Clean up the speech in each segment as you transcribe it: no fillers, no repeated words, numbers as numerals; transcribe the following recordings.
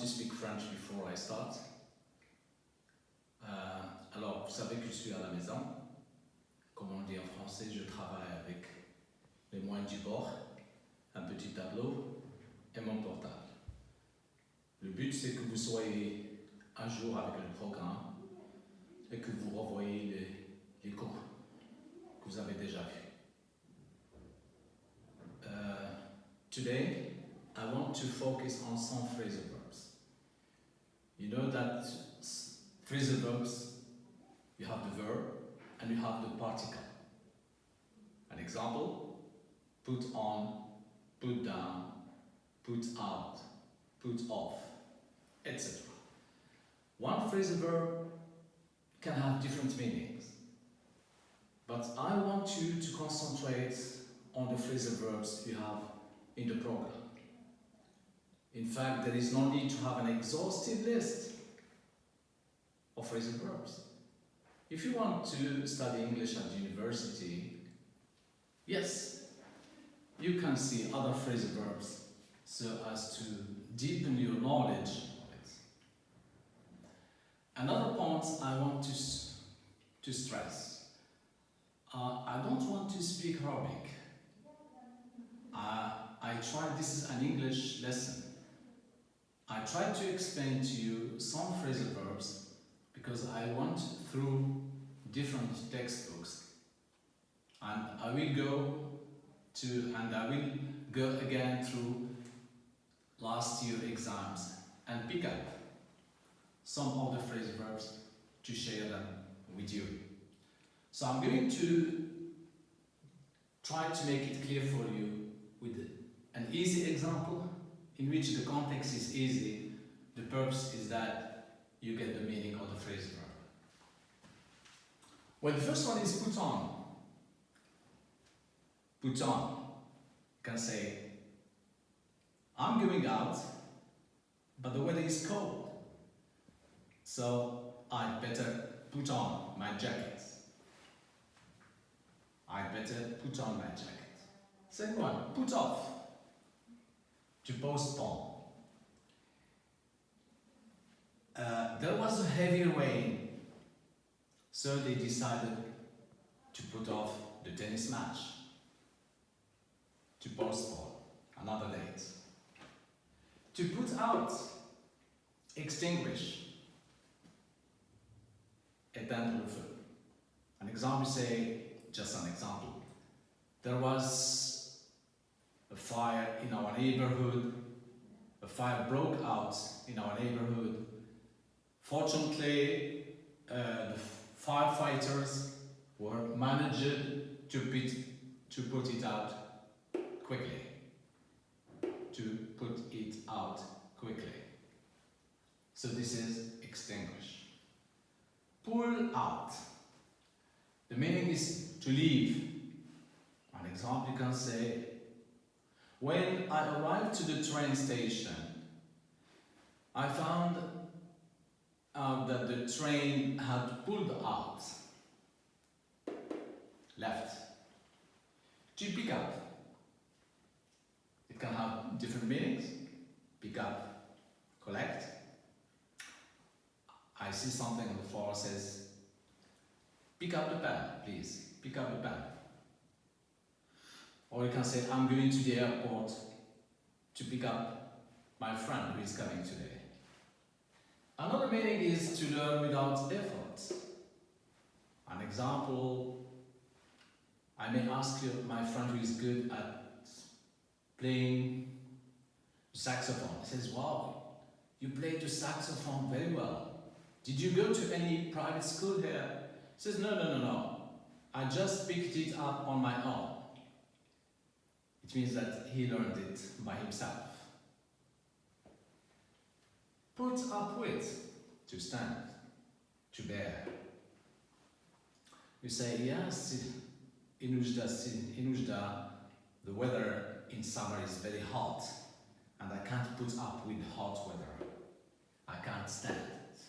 to speak French before I start. Alors, vous savez que je suis à la maison. Comme on dit en français, je travaille avec les moyens du bord, un petit tableau et mon portable. Le but, c'est que vous soyez un jour avec le programme et que vous revoyez les cours que vous avez déjà vus. Today, I want to focus on some phrasal verbs. You know that phrasal verbs, you have the verb and you have the particle. An example, put on, put down, put out, put off, etc. One phrasal verb can have different meanings, but I want you to concentrate on the phrasal verbs you have in the program. In fact, there is no need to have an exhaustive list of phrasal verbs. If you want to study English at university, yes, you can see other phrasal verbs so as to deepen your knowledge of it. Another point I want to stress. I don't want to speak Arabic. This is an English lesson. I try to explain to you some phrasal verbs because I went through different textbooks, and I will go again through last year exams and pick up some of the phrasal verbs to share them with you. So I'm going to try to make it clear for you with an easy example in which the context is easy. The purpose is that you get the meaning of the phrasal verb. Well, the first one is put on. Put on. You can say, I'm going out, but the weather is cold, so I'd better put on my jacket. I'd better put on my jacket. Second one, put off. To postpone. There was a heavy rain, so they decided to put off the tennis match. To postpone another date. To put out, extinguish. Éteindre le feu. An example, say, just an example. There was a fire in our neighborhood. A fire broke out in our neighborhood. Fortunately, the firefighters were managed to put it out quickly. To put it out quickly. So this is extinguish. Pull out. The meaning is to leave. An example, you can say, when I arrived to the train station, I found out that the train had pulled out. Left. To pick up. It can have different meanings. Pick up, collect. I see something on the floor that says, pick up the pen, please. Pick up the pen. Or you can say, I'm going to the airport to pick up my friend who is coming today. Another meaning is to learn without effort. An example, I may ask you, my friend who is good at playing saxophone. He says, wow, you play the saxophone very well. Did you go to any private school here? He says, no. I just picked it up on my own. It means that he learned it by himself. Put up with, to stand, to bear. You say, yes, in Ujda, the weather in summer is very hot, and I can't put up with hot weather. I can't stand it.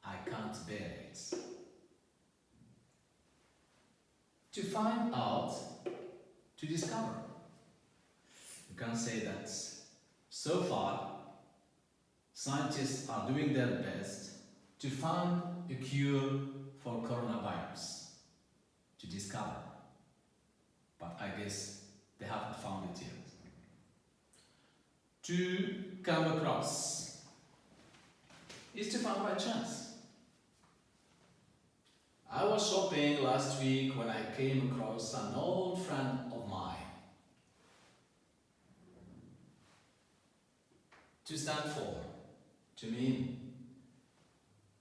I can't bear it. To find out, to discover. You can say that so far Scientists are doing their best to find a cure for coronavirus, to discover. But I guess they haven't found it yet. To come across is to find by chance. I was shopping last week when I came across an old friend of mine. To stand for, to mean.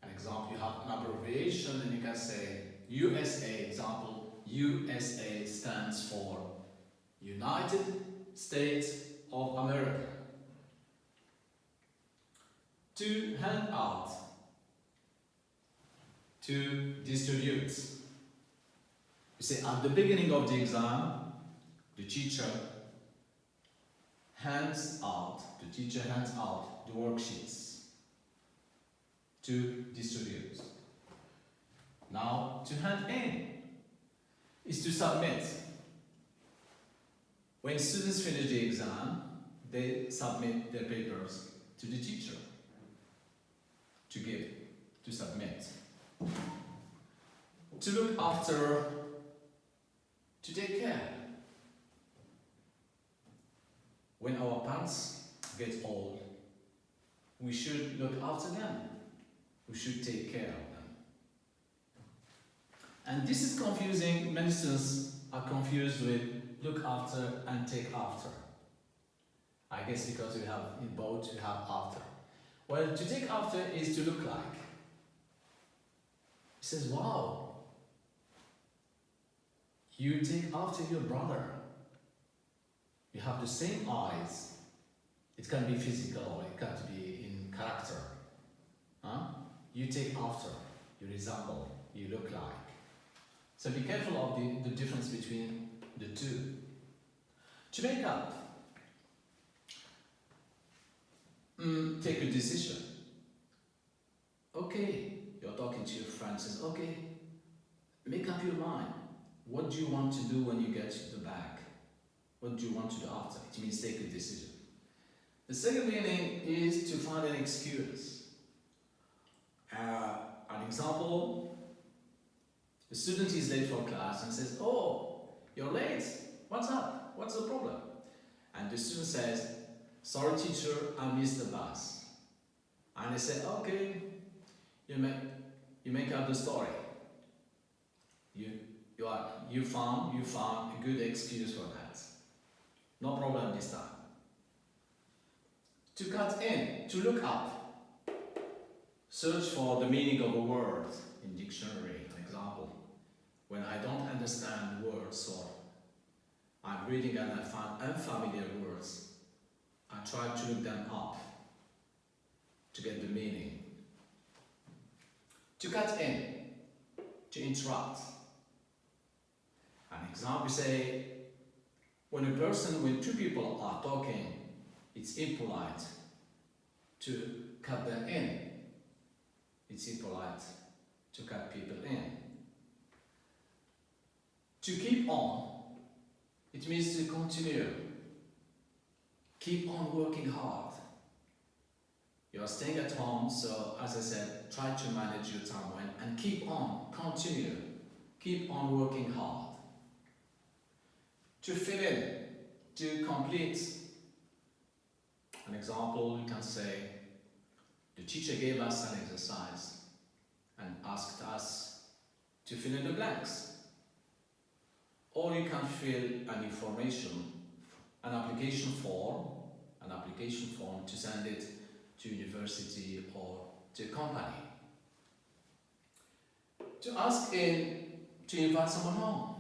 An example, you have an abbreviation and you can say USA, example, USA stands for United States of America. To hand out, to distribute. You say at the beginning of the exam, the teacher hands out the worksheets to distribute. Now, to hand in is to submit. When students finish the exam, they submit their papers to the teacher to give, to submit. To look after, to take care. When our parents get old, we should look after them. We should take care of them. And this is confusing. Many students are confused with look after and take after. I guess because we have in both, we have after. Well, to take after is to look like. He says, wow, you take after your brother. You have the same eyes. It can be physical, it can be in character. Huh? You take after, you resemble, you look like. So be careful of the difference between the two. To make up, take a decision. Okay, you're talking to your friend, says, okay, make up your mind. What do you want to do when you get the bag? What do you want to do after? It means take a decision. The second meaning is to find an excuse. An example, the student is late for class and says, oh, you're late. What's up? What's the problem? And the student says, sorry teacher, I missed the bus. And they say, okay, you make up the story. You found a good excuse for that. No problem this time. To cut in, to look up. Search for the meaning of a word in dictionary, an example. When I don't understand words or I'm reading and I find unfamiliar words, I try to look them up to get the meaning. To cut in, to interrupt. An example, say, when two people are talking, it's impolite to cut them in. It's impolite to cut people in. To keep on, it means to continue. Keep on working hard. You are staying at home, so as I said, try to manage your time well and keep on, continue. Keep on working hard. To fill in, to complete. An example, you can say, the teacher gave us an exercise and asked us to fill in the blanks. Or you can fill an information, an application form to send it to university or to a company. To ask in, to invite someone home.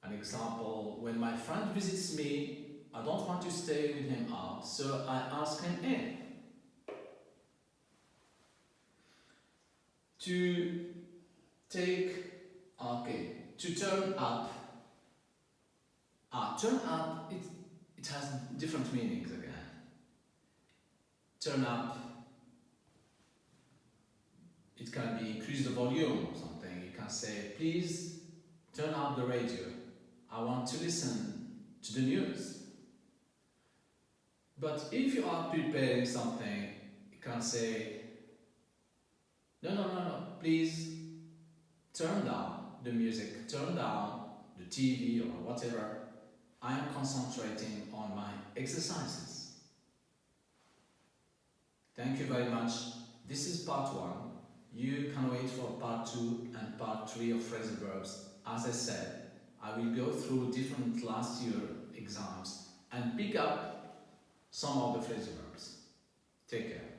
An example, when my friend visits me, I don't want to stay with him out, so I ask him in. To turn up. Turn up, it has different meanings again. Turn up, it can be increase the volume or something. You can say, please turn up the radio. I want to listen to the news. But But if you are preparing something, you can say, no, please turn down the music, turn down the TV or whatever. I am concentrating on my exercises. Thank you very much. This is part 1. You can wait for part 2 and part 3 of phrasal verbs. As I said, I will go through different last year exams and pick up some of the phrasal verbs. Take care.